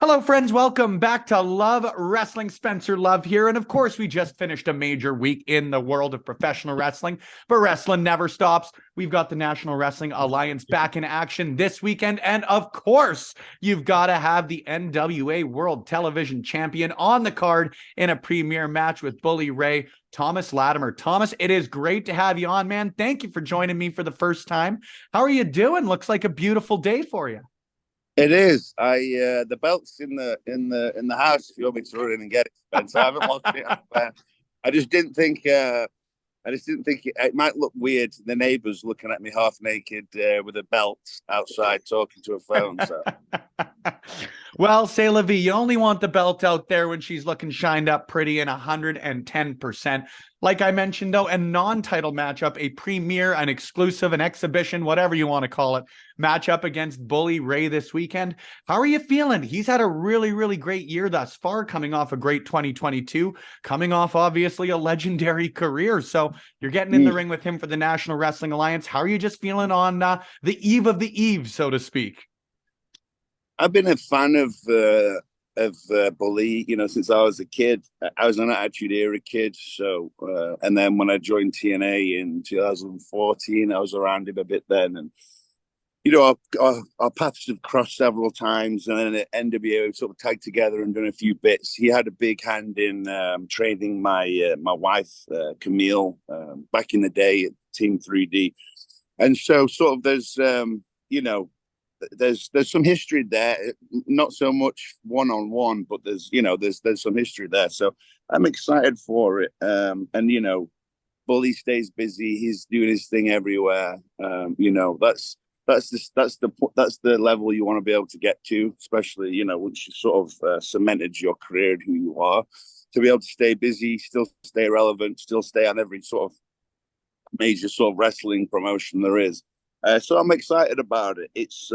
Hello, friends. Welcome back to Love Wrestling. Spencer Love here. And of course, we just finished a major week in the world of professional wrestling, but wrestling never stops. We've got the National Wrestling Alliance back in action this weekend. And of course, you've got to have the NWA World Television Champion on the card in a premier match with Bully Ray, Thomas Latimer. Thomas, it is great to have you on, man. Thank you for joining me for the first time. How are you doing? Looks like a beautiful day for you. It is. The belt's in the house. If you want me to run in and get it, Spence. I haven't lost it. I just didn't think. It might look weird. The neighbours looking at me half naked with a belt outside, talking to a phone. So. Well, say la vie, you only want the belt out there when she's looking shined up pretty and 110%. Like I mentioned, though, a non-title matchup, a premiere, an exclusive, an exhibition, whatever you want to call it, matchup against Bully Ray this weekend. How are you feeling? He's had a really, really great year thus far, coming off a great 2022, coming off, obviously, a legendary career. So you're getting in the ring with him for the National Wrestling Alliance. How are you just feeling on the eve of the eve, so to speak? I've been a fan of Bully, since I was a kid. I was an Attitude Era kid, so and then when I joined TNA in 2014, I was around him a bit then, and our paths have crossed several times, and then at NWA we sort of tagged together and done a few bits. He had a big hand in training my wife Camille back in the day at Team 3D, and so sort of there's some history there, not so much one-on-one, but there's some history there. So I'm excited for it. And Bully stays busy. He's doing his thing everywhere. That's the level you want to be able to get to, especially, once you sort of cemented your career and who you are, to be able to stay busy, still stay relevant, still stay on every sort of major sort of wrestling promotion there is. So I'm excited about it. It's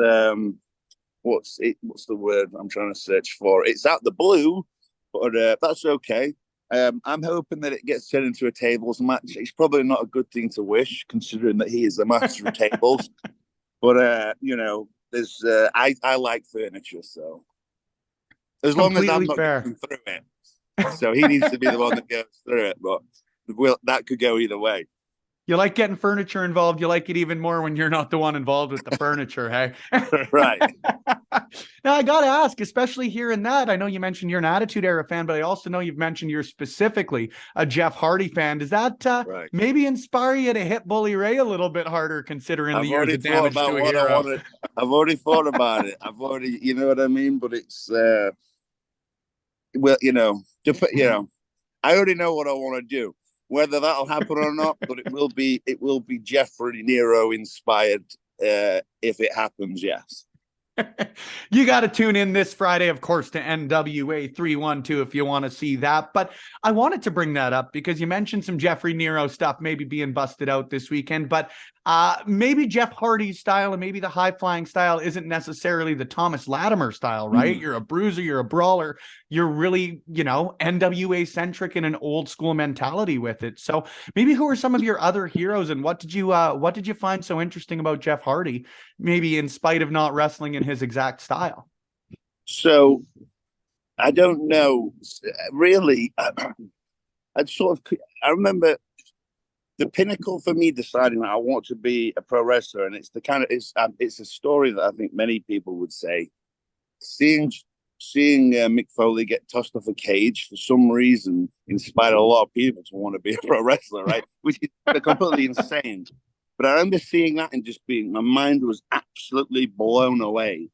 what's the word I'm trying to search for? It's out the blue, but that's okay. I'm hoping that it gets turned into a tables match. It's probably not a good thing to wish, considering that he is the master of tables. But there's I like furniture, so as long as I'm not going through it, so he needs to be the one that goes through it. But that could go either way. You like getting furniture involved. You like it even more when you're not the one involved with the furniture, hey? Right. Now, I got to ask, especially here in that, I know you mentioned you're an Attitude Era fan, but I also know you've mentioned you're specifically a Jeff Hardy fan. Does that maybe inspire you to hit Bully Ray a little bit harder, considering the years of damage to a hero? I've already thought about it. You know what I mean? But it's, I already know what I want to do. Whether that'll happen or not, but it will be Jeffrey Nero inspired if it happens. Yes. You got to tune in this Friday, of course, to NWA 312 if you want to see that. But I wanted to bring that up because you mentioned some Jeffrey Nero stuff maybe being busted out this weekend, but maybe Jeff Hardy's style and maybe the high-flying style isn't necessarily the Thomas Latimer style, right? You're a bruiser, you're a brawler, you're really, NWA-centric in an old-school mentality with it. So maybe who are some of your other heroes, and what did you find so interesting about Jeff Hardy, maybe in spite of not wrestling in his exact style? So I don't know, really. I remember the pinnacle for me deciding that I want to be a pro wrestler, and it's a story that I think many people would say. Seeing Mick Foley get tossed off a cage for some reason inspired a lot of people to want to be a pro wrestler, right? Which is completely insane. But I remember seeing that and just my mind was absolutely blown away.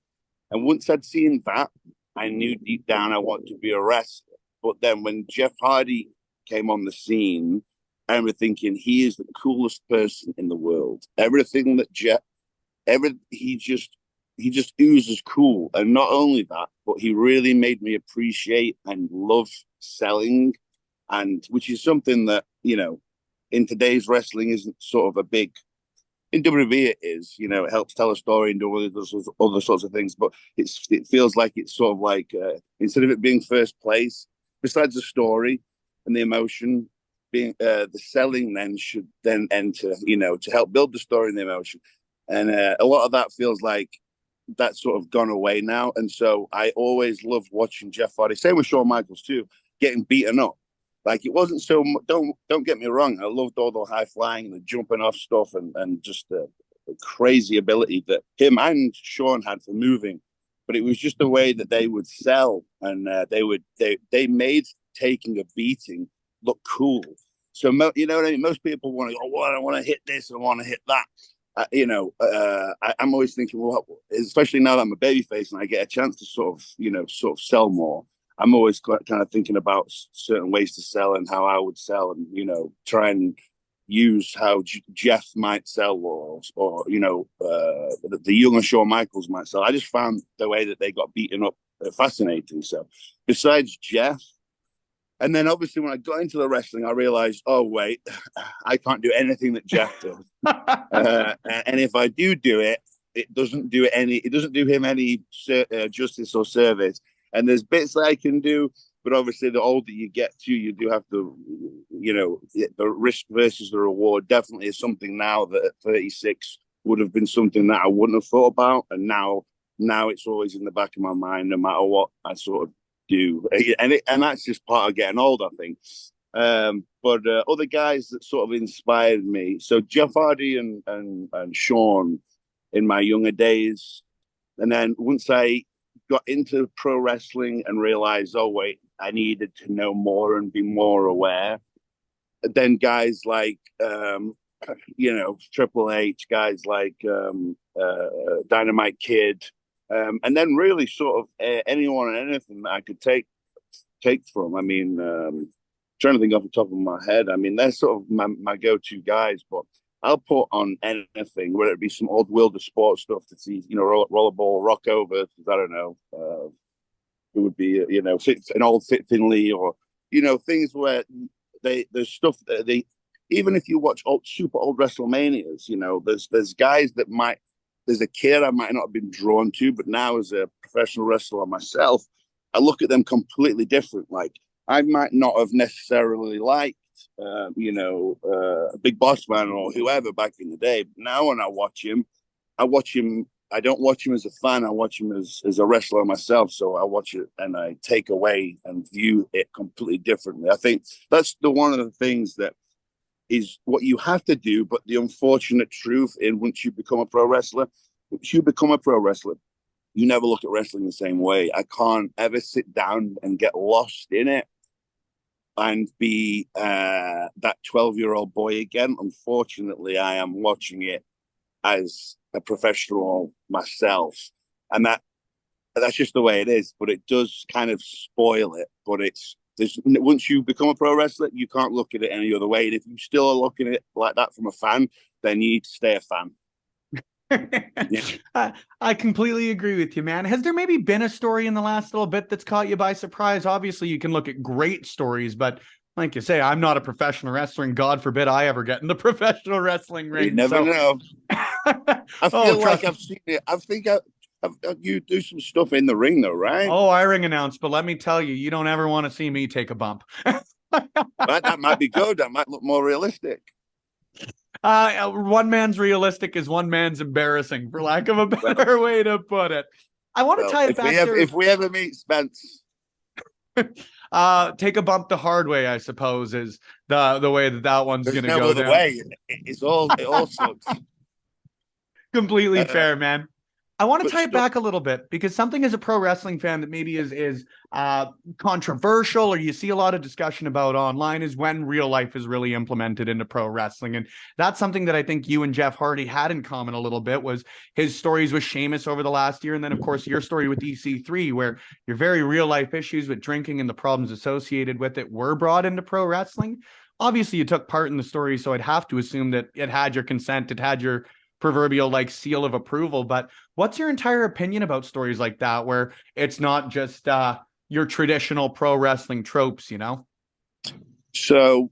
And once I'd seen that, I knew deep down I wanted to be a wrestler. But then when Jeff Hardy came on the scene, I remember thinking he is the coolest person in the world. Everything that he just oozes cool. And not only that, but he really made me appreciate and love selling, and which is something that, in today's wrestling isn't sort of a big. In WWE it is, it helps tell a story and do other sorts of things, but it feels like it's sort of like instead of it being first place, besides the story, and the emotion being the selling then should then enter, to help build the story and the emotion. And a lot of that feels like that's sort of gone away now. And so I always loved watching Jeff Hardy, same with Shawn Michaels too, getting beaten up. Like, it wasn't so. Don't get me wrong. I loved all the high flying and the jumping off stuff, and just the crazy ability that him and Shawn had for moving. But it was just the way that they would sell, and they made taking a beating look cool. So you know what I mean. Most people want to go, "Oh, I want to hit this, I want to hit that." I'm always thinking, well, especially now that I'm a babyface and I get a chance to sort of sell more. I'm always kind of thinking about certain ways to sell and how I would sell, and try and use how Jeff might sell, or the younger Shawn Michaels might sell. I just found the way that they got beaten up fascinating. So, besides Jeff. And then obviously when I got into the wrestling, I realized, oh, wait, I can't do anything that Jeff does. And if I do it, it doesn't do him any justice or service. And there's bits that I can do, but obviously the older you get to, you do have to, the risk versus the reward definitely is something now that at 36 would have been something that I wouldn't have thought about. And now it's always in the back of my mind, no matter what I sort of do, and that's just part of getting old, I think. But other guys that sort of inspired me, so Jeff Hardy and Shawn in my younger days, and then once I got into pro wrestling and realized, oh wait, I needed to know more and be more aware, then guys like Triple H, guys like Dynamite Kid. And then really sort of anyone and anything that I could take from. I mean, trying to think off the top of my head. I mean, they're sort of my go-to guys, but I'll put on anything, whether it be some old World of Sport stuff to see, rollerball, Rocco versus, I don't know, who would be, an old Fit Finley, or, things where there's stuff that even if you watch super old WrestleManias, there's guys that there's a kid I might not have been drawn to, but now as a professional wrestler myself, I look at them completely different. Like, I might not have necessarily liked, Big Boss Man or whoever back in the day. But now when I watch him, I don't watch him as a fan. I watch him as a wrestler myself. So I watch it and I take away and view it completely differently. I think that's one of the things that is what you have to do, but the unfortunate truth in once you become a pro wrestler, you never look at wrestling the same way. I can't ever sit down and get lost in it and be that 12-year-old boy again. Unfortunately, I am watching it as a professional myself, and that's just the way it is. But it does kind of spoil it. But once you become a pro wrestler, you can't look at it any other way. And if you still are looking at it like that from a fan, then you need to stay a fan. Yeah. I completely agree with you, man. Has there maybe been a story in the last little bit that's caught you by surprise? Obviously, you can look at great stories, but like you say, I'm not a professional wrestler, and God forbid I ever get in the professional wrestling ring. You never know. I feel like I've seen it. I think you do some stuff in the ring, though, right? Oh, I ring announce, but let me tell you, you don't ever want to see me take a bump. That might be good. That might look more realistic. One man's realistic is one man's embarrassing, for lack of a better way to put it. I want to tie it back to if we ever meet, Spence. Take a bump the hard way, I suppose, is the way that one's going to go down. Way. It all sucks. Completely fair, man. I want to tie it back a little bit, because something as a pro wrestling fan that maybe is controversial, or you see a lot of discussion about online, is when real life is really implemented into pro wrestling. And that's something that I think you and Jeff Hardy had in common a little bit, was his stories with Sheamus over the last year. And then, of course, your story with EC3, where your very real life issues with drinking and the problems associated with it were brought into pro wrestling. Obviously, you took part in the story, so I'd have to assume that it had your consent, it had your proverbial seal of approval. But what's your entire opinion about stories like that, where it's not just your traditional pro wrestling tropes, So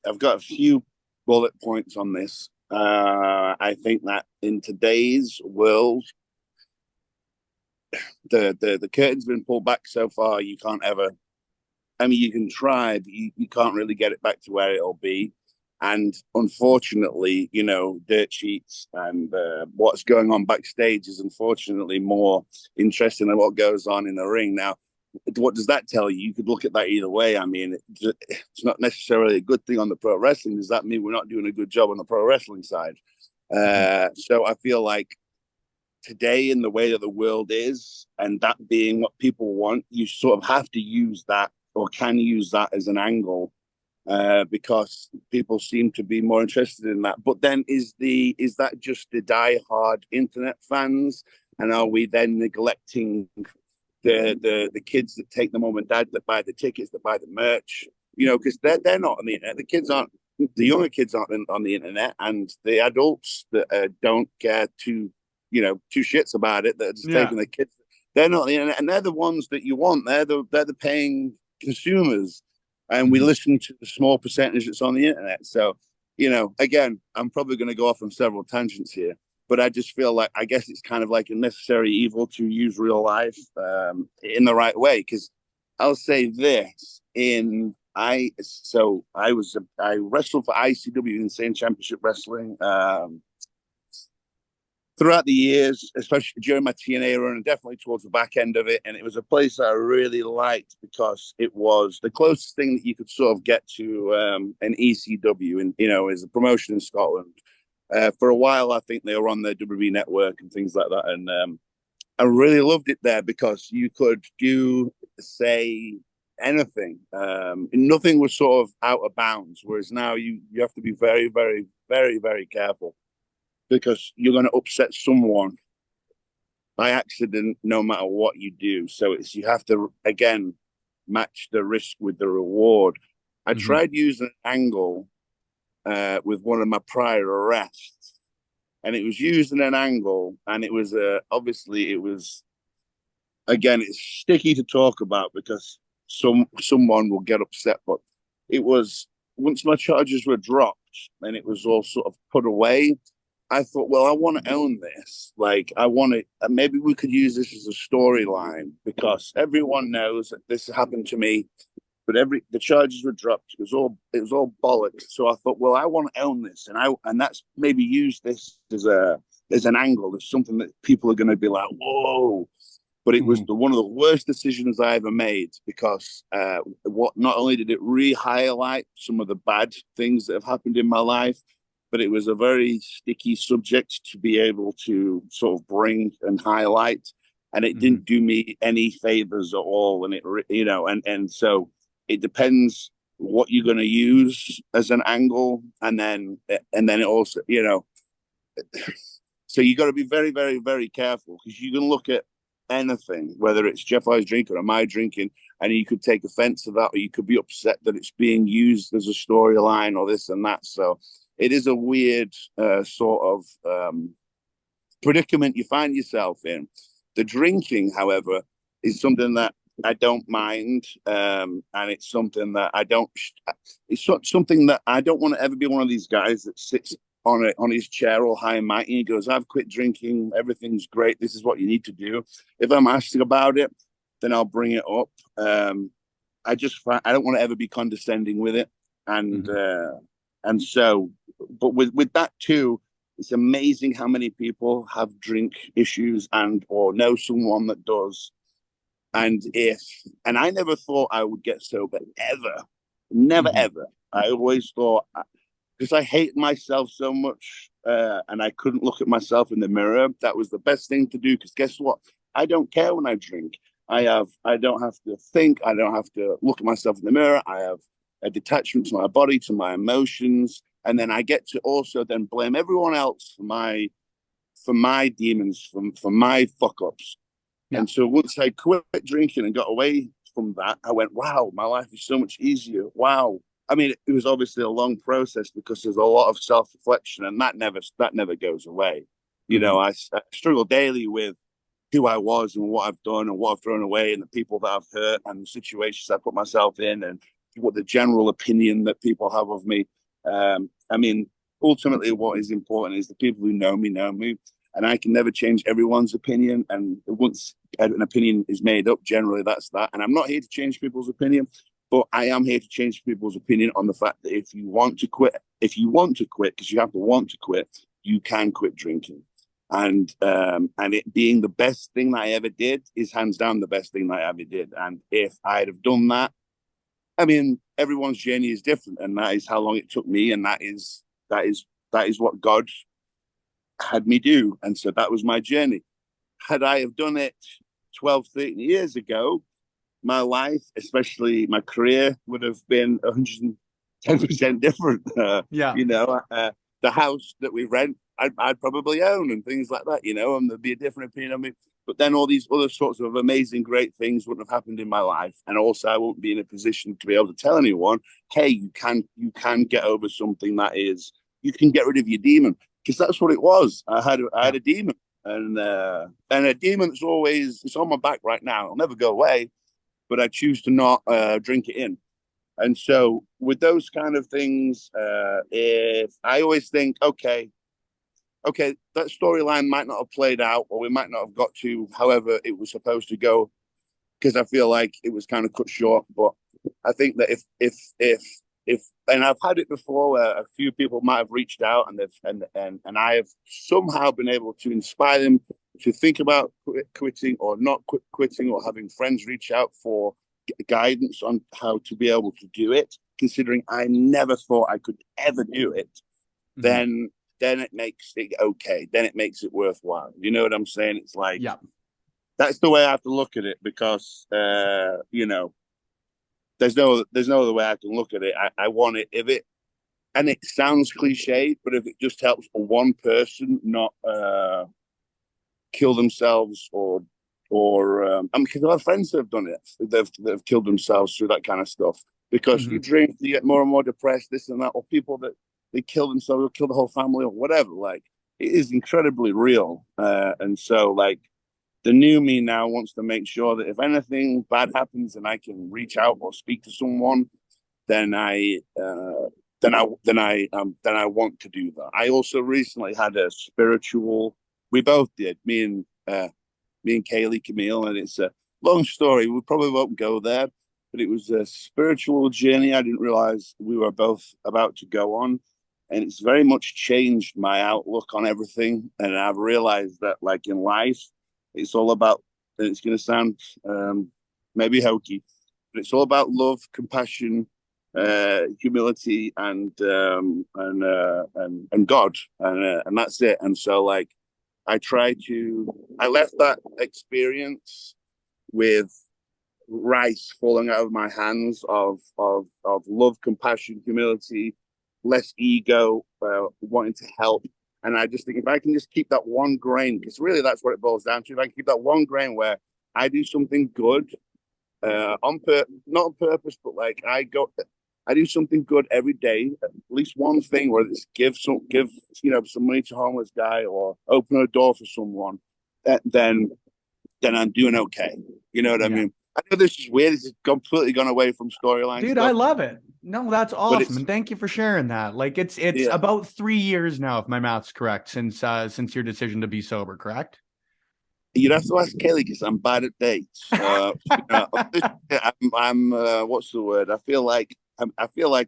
I've got a few bullet points on this. I think that in today's world, the curtain's been pulled back so far, you can't ever I mean, you can try, but you can't really get it back to where it'll be. And unfortunately, dirt sheets and what's going on backstage is unfortunately more interesting than what goes on in the ring. Now, what does that tell you? You could look at that either way. I mean, it's not necessarily a good thing on the pro wrestling. Does that mean we're not doing a good job on the pro wrestling side? So I feel like today, in the way that the world is, and that being what people want, you sort of have to use that, or can use that, as an angle, because people seem to be more interested in that. But then is that just the die-hard internet fans, and are we then neglecting the kids that take the mom and dad, that buy the tickets, that buy the merch? Because they're not on the internet. The younger kids aren't on the internet, and the adults that don't care two shits about it, that are just taking the kids. They're not on the internet, and they're the ones that you want. They're the paying consumers, and we listen to the small percentage that's on the internet. So, again, I'm probably going to go off on several tangents here, but I just feel like, I guess it's kind of like a necessary evil to use real life in the right way. Because I'll say this: I wrestled for ICW, Insane Championship Wrestling, throughout the years, especially during my TNA run, and definitely towards the back end of it. And it was a place that I really liked because it was the closest thing that you could sort of get to an ECW, and as a promotion in Scotland. For a while, I think they were on the WWE network and things like that, and I really loved it there because you could say anything. Nothing was sort of out of bounds. Whereas now you have to be very, very, very, very careful, because you're going to upset someone by accident, no matter what you do. So you have to, again, match the risk with the reward. I tried using an angle with one of my prior arrests, and it was using an angle, and it was obviously, it was, again, it's sticky to talk about because someone will get upset, but it was, once my charges were dropped and it was all sort of put away, I thought, well, I want to own this. Like, I want to, maybe we could use this as a storyline, because everyone knows that this happened to me, but the charges were dropped. It was all bollocks. So I thought, well, I want to own this, and that's maybe use this as an angle, as something that people are going to be like, whoa. But it was one of the worst decisions I ever made, because not only did it re-highlight some of the bad things that have happened in my life, but it was a very sticky subject to be able to sort of bring and highlight, and it didn't do me any favors at all. And and so it depends what you're going to use as an angle, and then it also, so you got to be very, very, very careful, because you can look at anything, whether it's Jeff I's drinking or am I drinking, and you could take offense to that, or you could be upset that it's being used as a storyline or this and that. So it is a weird sort of predicament you find yourself in. The drinking, however, is something that I don't mind, and it's something that I don't. It's something that I don't want to ever be one of these guys that sits on his chair all high and mighty. He goes, "I've quit drinking. Everything's great. This is what you need to do." If I'm asked about it, then I'll bring it up. I don't want to ever be condescending with it, and so, but with that too, it's amazing how many people have drink issues or know someone that does. And I never thought I would get sober ever, never ever. I always thought, because I hate myself so much, and I couldn't look at myself in the mirror, that was the best thing to do. Because guess what? I don't care when I drink. I don't have to think. I don't have to look at myself in the mirror. I have a detachment to my body, to my emotions, and then I get to also then blame everyone else for my demons, for my fuck ups. Yeah. And so once I quit drinking and got away from that, I went, wow, my life is so much easier. Wow. I mean, it was obviously a long process, because there's a lot of self-reflection, and that never goes away. I struggle daily with who I was and what I've done and what I've thrown away, and the people that I've hurt, and the situations I put myself in, and what the general opinion that people have of me. I mean, ultimately what is important is the people who know me, and I can never change everyone's opinion. And once an opinion is made up, generally that's that. And I'm not here to change people's opinion, But I am here to change people's opinion on the fact that if you want to quit, because you have to want to quit, you can quit drinking. And it being the best thing that I ever did is hands down the best thing that I ever did. And if I'd have done that, I mean, everyone's journey is different, and that is how long it took me, and that is what God had me do. And so that was my journey. Had I have done it 12, 13 years ago, my life, especially my career, would have been 110% different. Yeah. The house that we rent, I'd probably own and things like that, and there'd be a different opinion on me. But then all these other sorts of amazing, great things wouldn't have happened in my life. And also I won't be in a position to be able to tell anyone, hey, you can get over something you can get rid of your demon. Because that's what it was. I had a demon. And a demon that's it's on my back right now. It'll never go away, but I choose to not drink it in. And so with those kind of things, if I always think, okay, that storyline might not have played out, or we might not have got to however it was supposed to go, because I feel like it was kind of cut short. But I think that if and I've had it before where a few people might have reached out and I have somehow been able to inspire them to think about quitting or not quitting, or having friends reach out for guidance on how to be able to do it, considering I never thought I could ever do it, then it makes it okay. Then it makes it worthwhile. You know what I'm saying? It's like, yeah, that's the way I have to look at it, because there's no other way I can look at it. I want it, and it sounds cliche, but if it just helps one person not kill themselves, or because I have friends that have done it, they've killed themselves through that kind of stuff. Because you drink, you get more and more depressed, this and that, or people that they kill themselves or kill the whole family or whatever. Like, it is incredibly real, and so like, the new me now wants to make sure that if anything bad happens and I can reach out or speak to someone, then I want to do that. I also recently had a spiritual. We both did. Me and Kaylee Camille, and it's a long story. We probably won't go there, but it was a spiritual journey I didn't realize we were both about to go on, and it's very much changed my outlook on everything. And I've realized that, like in life, it's all about, and it's going to sound maybe hokey, but it's all about love, compassion, humility, and God, and that's it. And so, like, I left that experience with rice falling out of my hands of love, compassion, humility, less ego, wanting to help. And I just think if I can just keep that one grain, because really that's what it boils down to. If I can keep that one grain where I do something good, not on purpose, but like I do something good every day, at least one thing, whether it's give some money to a homeless guy or open a door for someone, then I'm doing okay. You know what I mean? I know this is weird. This has completely gone away from storyline dude, stuff. I love it. No, that's awesome, and thank you for sharing that. Like, it's about 3 years now, if my math's correct, since your decision to be sober, correct? You'd have to ask Kelly, because I'm bad at dates. I'm what's the word? I feel like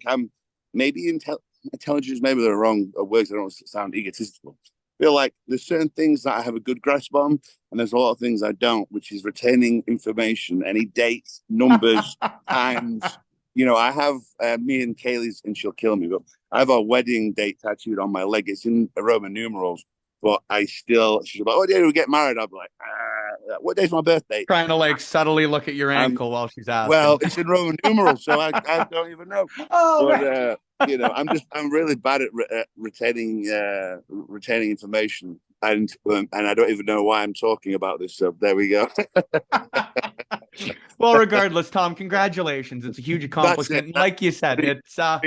I'm maybe intelligence. Maybe the wrong words. I don't sound egotistical. I feel like there's certain things that I have a good grasp on, and there's a lot of things I don't, which is retaining information, any dates, numbers, times. I have me and Kaylee's, and she'll kill me, but I have a wedding date tattooed on my leg. It's in Roman numerals, but she's like, "Oh, yeah, we get married." I'll be like, "What day's my birthday?" Trying to like subtly look at your ankle while she's asking. Well, it's in Roman numerals, so I don't even know. Oh, but I'm really bad at retaining information, and I don't even know why I'm talking about this. So there we go. Well, regardless, Tom, congratulations. It's a huge accomplishment. Like you said, it's a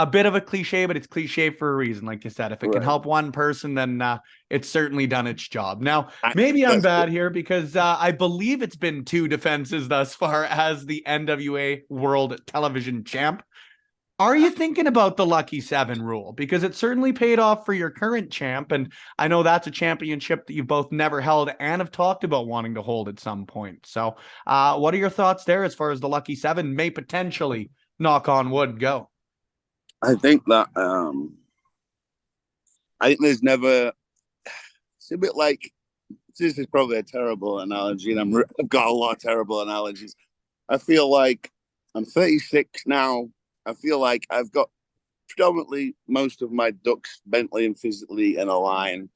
bit of a cliche, but it's cliche for a reason. Like you said, if it can help one person, then it's certainly done its job. Now, maybe I'm bad here, because I believe it's been 2 defenses thus far as the NWA World Television Champ. Are you thinking about the Lucky Seven rule? Because it certainly paid off for your current champ. And I know that's a championship that you've both never held and have talked about wanting to hold at some point. So, what are your thoughts there as far as the Lucky Seven may potentially, knock on wood, go? I think that I think there's never. It's a bit like this is probably a terrible analogy, and I've got a lot of terrible analogies. I feel like I'm 36 now. I feel like I've got predominantly most of my ducks mentally and physically in a line.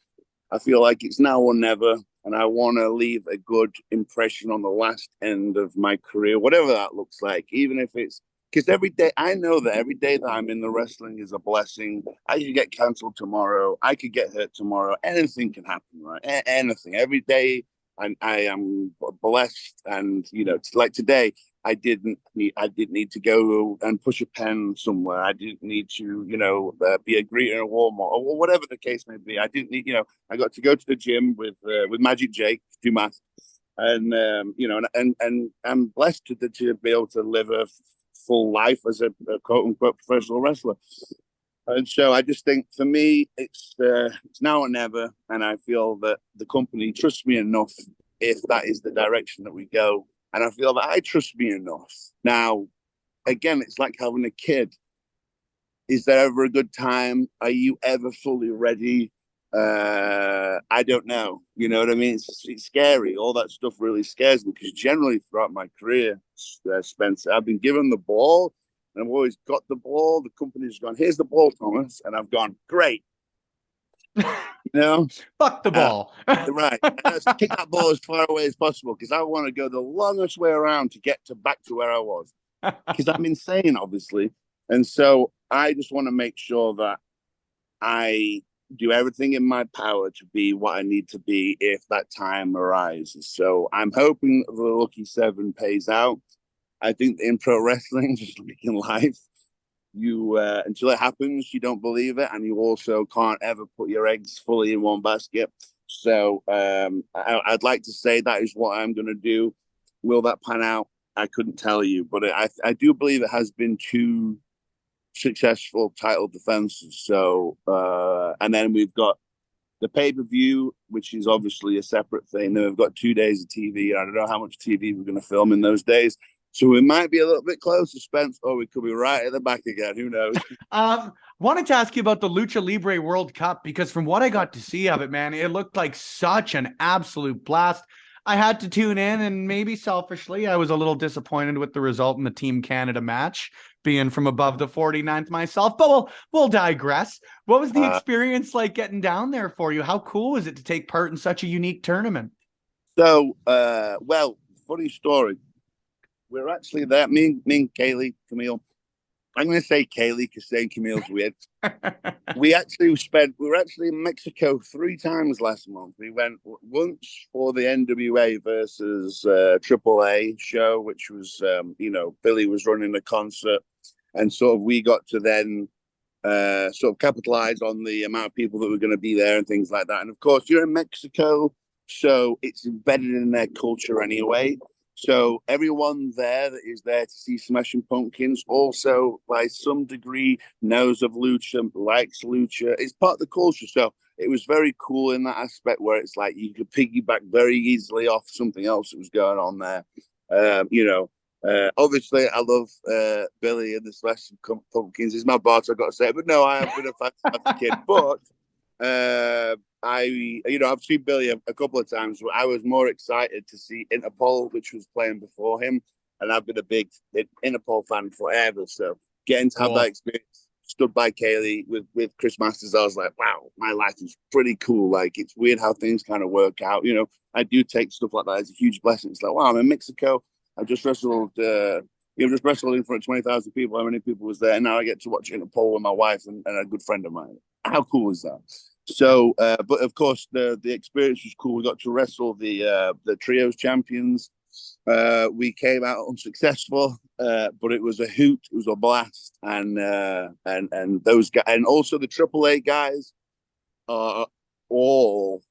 I feel like it's now or never, and I want to leave a good impression on the last end of my career, whatever that looks like, even if it's because every day I know that every day that I'm in the wrestling is a blessing. I could get cancelled tomorrow. I could get hurt tomorrow. Anything can happen, right? Anything. Every day I am blessed, and like today, I didn't need to go and push a pen somewhere. I didn't need to, be a greeter in a Walmart or whatever the case may be. I didn't need, I got to go to the gym with Magic Jake, do math, and and I'm blessed to be able to live a full life as a quote unquote professional wrestler. And so I just think for me, it's now or never, and I feel that the company trusts me enough if that is the direction that we go, and I feel that I trust me enough. Now, again, it's like having a kid. Is there ever a good time? Are you ever fully ready? I don't know. You know what I mean? It's scary. All that stuff really scares me because generally throughout my career, Spencer, I've been given the ball and I've always got the ball. The company's gone, here's the ball, Thomas. And I've gone, great. You know, Fuck the ball. right. Let's kick that ball as far away as possible because I want to go the longest way around to get back to where I was because I'm insane, obviously. And so I just want to make sure that I do everything in my power to be what I need to be if that time arises. So I'm hoping the Lucky Seven pays out. I think in pro wrestling, just like in life, you until it happens, you don't believe it, and you also can't ever put your eggs fully in one basket. So I'd like to say that is what I'm going to do. Will that pan out? I couldn't tell you, but I do believe it has been two successful title defenses. So and then we've got the pay-per-view, which is obviously a separate thing. Then we've got 2 days of TV. I don't know how much TV we're going to film in those days. So we might be a little bit closer, Spence, or we could be right at the back again. Who knows? Wanted to ask you about the Lucha Libre World Cup because from what I got to see of it, man, it looked like such an absolute blast. I had to tune in, and maybe selfishly, I was a little disappointed with the result in the Team Canada match, being from above the 49th myself, but we'll digress. What was the experience like getting down there for you? How cool was it to take part in such a unique tournament? So, well, funny story. We're actually there. Me and Kaylee, Camille. I'm going to say Kaylee because saying Camille's weird. We were actually in Mexico 3 times last month. We went once for the NWA versus AAA show, which was, Billy was running the concert. And sort of we got to then sort of capitalize on the amount of people that were going to be there and things like that. And of course, you're in Mexico, so it's embedded in their culture anyway. So everyone there that is there to see Smashing Pumpkins also, by some degree, knows of Lucha, likes Lucha. It's part of the culture. So it was very cool in that aspect where it's like you could piggyback very easily off something else that was going on there. Obviously, I love Billy and the Smashing Pumpkins. He's my boss, I've got to say. But no, I have been a fan as a kid. But I've seen Billy a couple of times. I was more excited to see Interpol, which was playing before him, and I've been a big Interpol fan forever. So getting to have that experience, stood by Kaylee with Chris Masters, I was like, wow, my life is pretty cool. Like it's weird how things kind of work out. I do take stuff like that as a huge blessing. It's like, wow, I'm in Mexico. I just wrestled. Just wrestled in front of 20,000 people. How many people was there? And now I get to watch Interpol with my wife and a good friend of mine. How cool is that? So, but of course, the experience was cool. We got to wrestle the trios champions. We came out unsuccessful, but it was a hoot. It was a blast, and those guys, and also the AAA guys are all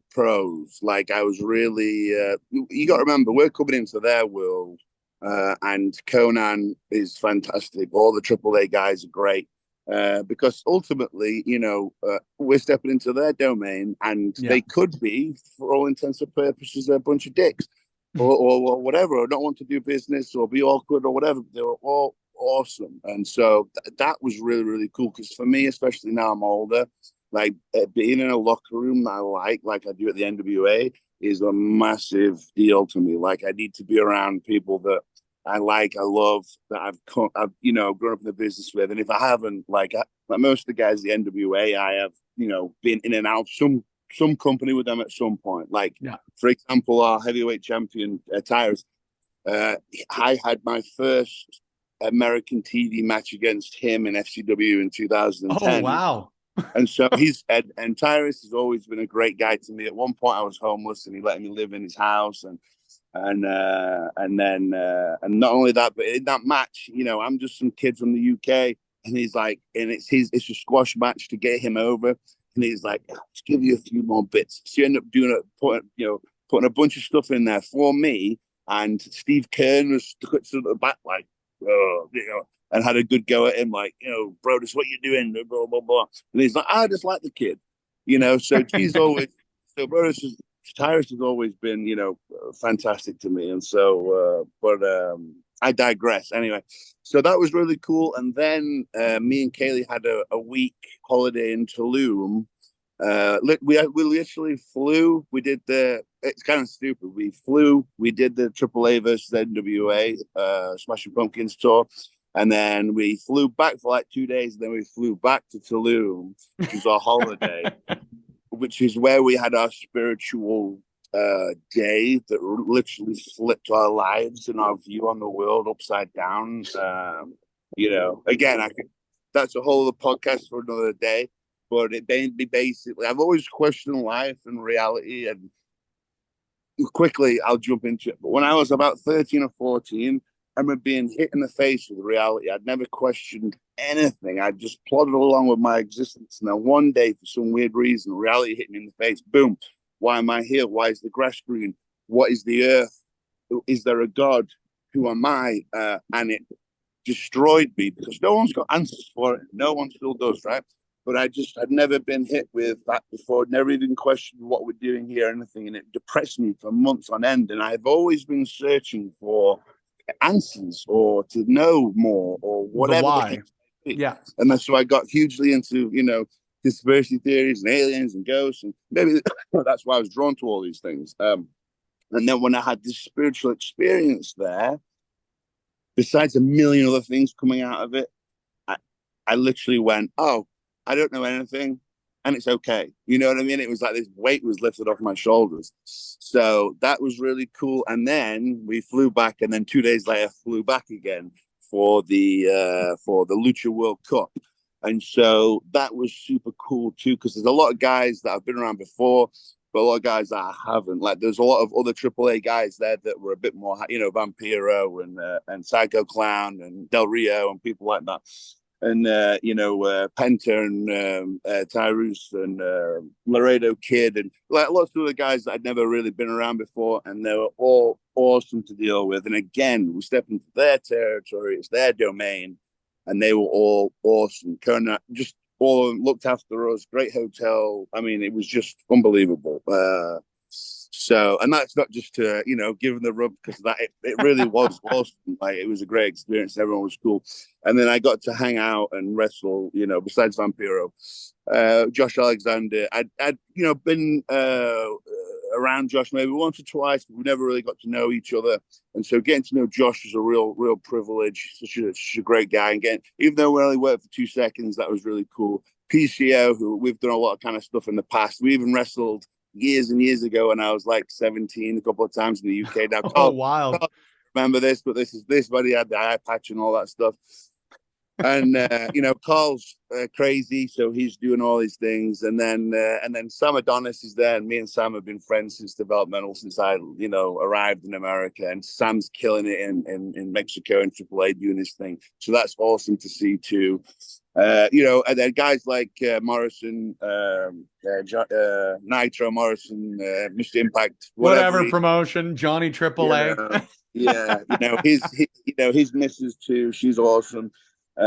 pros. Like I was really, you got to remember, we're coming into their world, and Conan is fantastic. All the AAA guys are great. Because ultimately, we're stepping into their domain, and Yeah. they could be, for all intents and purposes, a bunch of dicks, or whatever, or don't want to do business, or be awkward, or whatever. They were all awesome, and so that was really, really cool. Because for me, especially now I'm older, like being in a locker room that I like I do at the NWA, is a massive deal to me. Like I need to be around people that I love, that I've grown up in the business with. And if I haven't, like most of the guys, the NWA, I have, been in and out some company with them at some point. Like, Yeah. for example, our heavyweight champion, Tyrus, I had my first American TV match against him in FCW in Oh, 2010. wow. And so and Tyrus has always been a great guy to me. At one point, I was homeless, and he let me live in his house, and then and not only that, but in that match, I'm just some kid from the UK, and he's like, and it's a squash match to get him over, and he's like, let's give you a few more bits. So you end up putting a bunch of stuff in there for me, and Steve Kern was stuck at the back like, oh, and had a good go at him, like, bro, this is what you're doing, blah blah blah, and he's like, I just like the kid, so he's always so Brodus is Tyrus has always been, fantastic to me. And so, but I digress. Anyway, so that was really cool. And then me and Kaylee had a week holiday in Tulum. We literally flew. It's kind of stupid. We did the AAA versus NWA Smashing Pumpkins tour. And then we flew back for like 2 days. And then we flew back to Tulum, which was our holiday. Which is where we had our spiritual day that literally flipped our lives and our view on the world upside down. Again, that's a whole other podcast for another day. But it basically, I've always questioned life and reality, and quickly I'll jump into it. But when I was about 13 or 14, I remember being hit in the face with reality. I'd never questioned anything. I just plodded along with my existence. And then one day, for some weird reason, reality hit me in the face. Boom. Why am I here? Why is the grass green? What is the earth? Is there a God? Who am I? And it destroyed me because no one's got answers for it. No one still does, right? But I'd never been hit with that before. Never even questioned what we're doing here, or anything. And it depressed me for months on end. And I've always been searching for answers or to know more or The whatever why. Yeah. and that's so I got hugely into conspiracy theories and aliens and ghosts, and maybe that's why I was drawn to all these things. And then when I had this spiritual experience there, besides a million other things coming out of it, I literally went, oh, I don't know anything, and it's okay. You know what I mean? It was like this weight was lifted off my shoulders. So that was really cool. And then we flew back, and then 2 days later flew back again for the Lucha World Cup. And so that was super cool too, because there's a lot of guys that have been around before, but a lot of guys that I haven't. Like there's a lot of other AAA guys there that were a bit more, Vampiro and Psycho Clown and Del Rio and people like that. And Penta and Tyrus and Laredo Kid and like lots of other guys that I'd never really been around before, and they were all awesome to deal with. And again, we stepped into their territory; it's their domain, and they were all awesome. Kona just all looked after us. Great hotel. I mean, it was just unbelievable. So, and that's not just to give them the rub, because that it really was awesome. Like it was a great experience. Everyone was cool, and then I got to hang out and wrestle. Besides Vampiro, Josh Alexander. I'd been around Josh maybe once or twice, but we never really got to know each other. And so getting to know Josh was a real privilege. Such a great guy. And even though we only worked for 2 seconds, that was really cool. PCO, who we've done a lot of kind of stuff in the past. We even wrestled years and years ago when I was like 17, a couple of times in the UK. Now, Oh, wild. Carl, remember this, but this, buddy had the eye patch and all that stuff. And Carl's crazy, so he's doing all these things, and then Sam Adonis is there, and me and Sam have been friends since developmental, since I arrived in America, and Sam's killing it in Mexico and AAA doing his thing, so that's awesome to see too. And then guys like Morrison, Nitro Morrison, Mr. Impact, Whatever promotion, Johnny AAA. Yeah, his missus too. She's awesome. I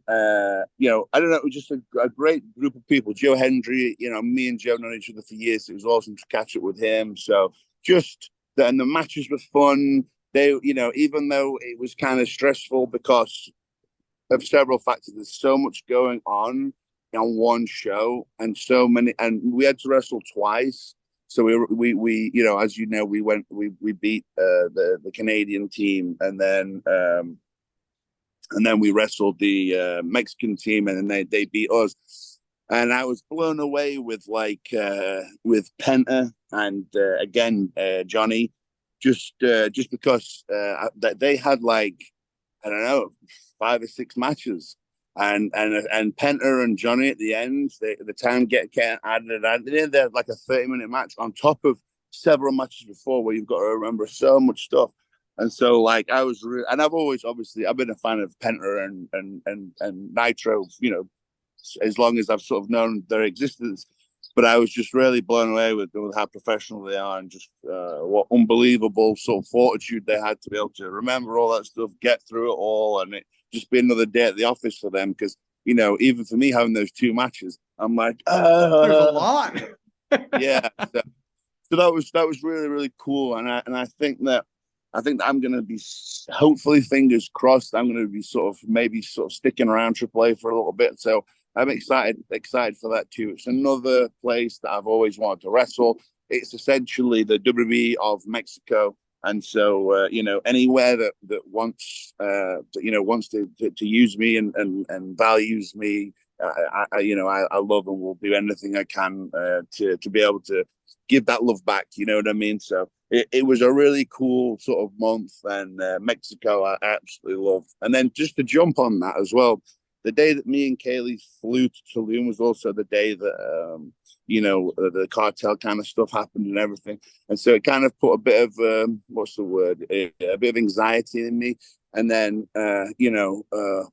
don't know, it was just a great group of people. Joe Hendry, me and Joe have known each other for years. It was awesome to catch up with him. So just and the matches were fun. They, even though it was kind of stressful because of several factors, there's so much going on one show, and so many, and we had to wrestle twice. So we as we beat the Canadian team, and then we wrestled the Mexican team, and then they beat us. And I was blown away with with Penta and again Johnny, just because they had I don't know, 5 or 6 matches, and Penta and Johnny at the end, the time get added. They had like a 30-minute match on top of several matches before, where you've got to remember so much stuff. And so I was and I've always, obviously, I've been a fan of Penta and Nitro, as long as I've sort of known their existence. But I was just really blown away with how professional they are, and just what unbelievable sort of fortitude they had to be able to remember all that stuff, get through it all, and it just be another day at the office for them. Because even for me, having those 2 matches, I'm like, there's a lot. Yeah. So that was really, really cool, and I think that I'm going to be, hopefully, fingers crossed, I'm going to be sort of sticking around AAA for a little bit. So I'm excited for that too. It's another place that I've always wanted to wrestle. It's essentially the WWE of Mexico, and so anywhere that wants wants to use me and values me, I love and will do anything I can to be able to give that love back. You know what I mean? So it was a really cool sort of month, and Mexico I absolutely love. And then just to jump on that as well, the day that me and Kaylee flew to Tulum was also the day that the cartel kind of stuff happened and everything, and so it kind of put a bit of what's the word, a bit of anxiety in me. And then and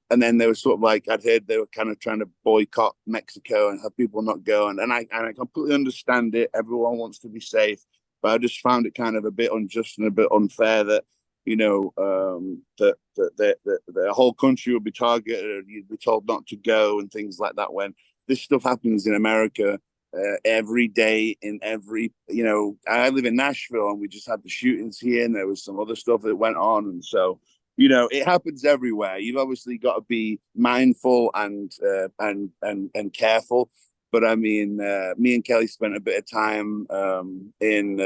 then they were sort of I'd heard they were kind of trying to boycott Mexico and have people not go, and I completely understand it. Everyone wants to be safe, but I just found it kind of a bit unjust and a bit unfair that that the whole country would be targeted, and you'd be told not to go and things like that, when this stuff happens in America every day. In every, I live in Nashville, and we just had the shootings here, and there was some other stuff that went on, and so it happens everywhere. You've obviously got to be mindful and careful. But I mean, me and Kelly spent a bit of time in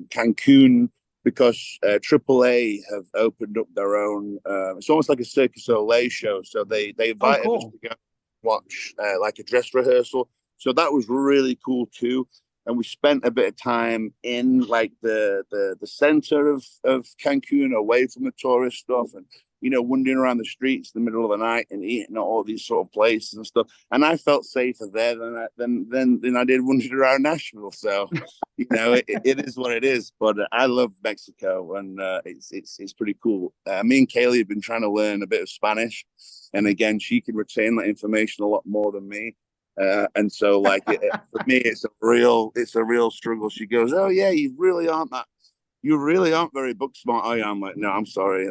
Cancun, because AAA have opened up their own. It's almost like a Circus Olay show. So they invited us to go watch like a dress rehearsal. So that was really cool too. And we spent a bit of time in the center of Cancun, away from the tourist stuff, and wandering around the streets in the middle of the night and eating at all these sort of places and stuff. And I felt safer there than I did wandering around Nashville. So it is what it is. But I love Mexico, and it's pretty cool. Me and Kaylee have been trying to learn a bit of Spanish, and again, she can retain that information a lot more than me. And so for me, it's a real struggle. She goes, "Oh yeah, you really aren't very book smart." I'm like, "No, I'm sorry.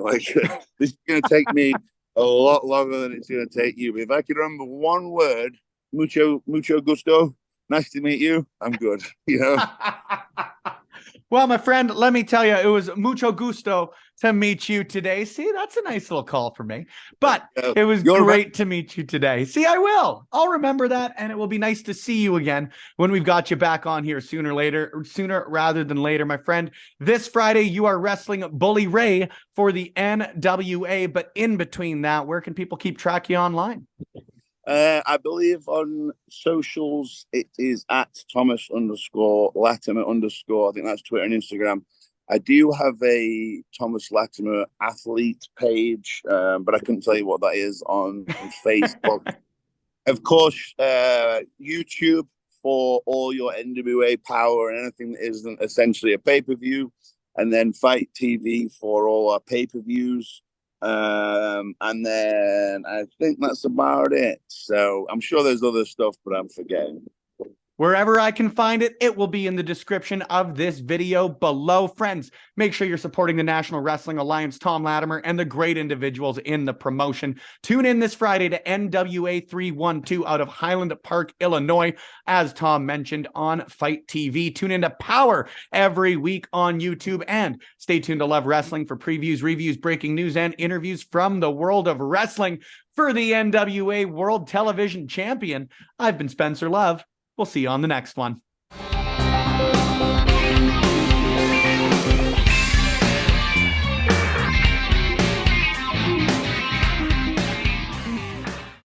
This is going to take me a lot longer than it's going to take you. But if I can remember one word, mucho gusto, nice to meet you, I'm good." Well, my friend, let me tell you, it was mucho gusto to meet you today. See, that's a nice little call for me. But it was great to meet you today. See, I'll remember that, and it will be nice to see you again when we've got you back on here sooner rather than later, my friend. This Friday, you are wrestling Bully Ray for the NWA. But in between that, where can people keep track of you online? I believe on socials it is at Thomas_Latimer_. I think that's Twitter and Instagram. I do have a Thomas Latimer athlete page, but I couldn't tell you what that is on Facebook. Of course, YouTube for all your NWA power and anything that isn't essentially a pay-per-view, and then Fight TV for all our pay-per-views. And then I think that's about it. So I'm sure there's other stuff, but I'm forgetting. Wherever I can find it, it will be in the description of this video below. Friends, make sure you're supporting the National Wrestling Alliance, Tom Latimer, and the great individuals in the promotion. Tune in this Friday to NWA 312 out of Highland Park, Illinois, as Tom mentioned, on Fight TV. Tune in to Power every week on YouTube, and stay tuned to Love Wrestling for previews, reviews, breaking news, and interviews from the world of wrestling. For the NWA World Television Champion, I've been Spencer Love. We'll see you on the next one.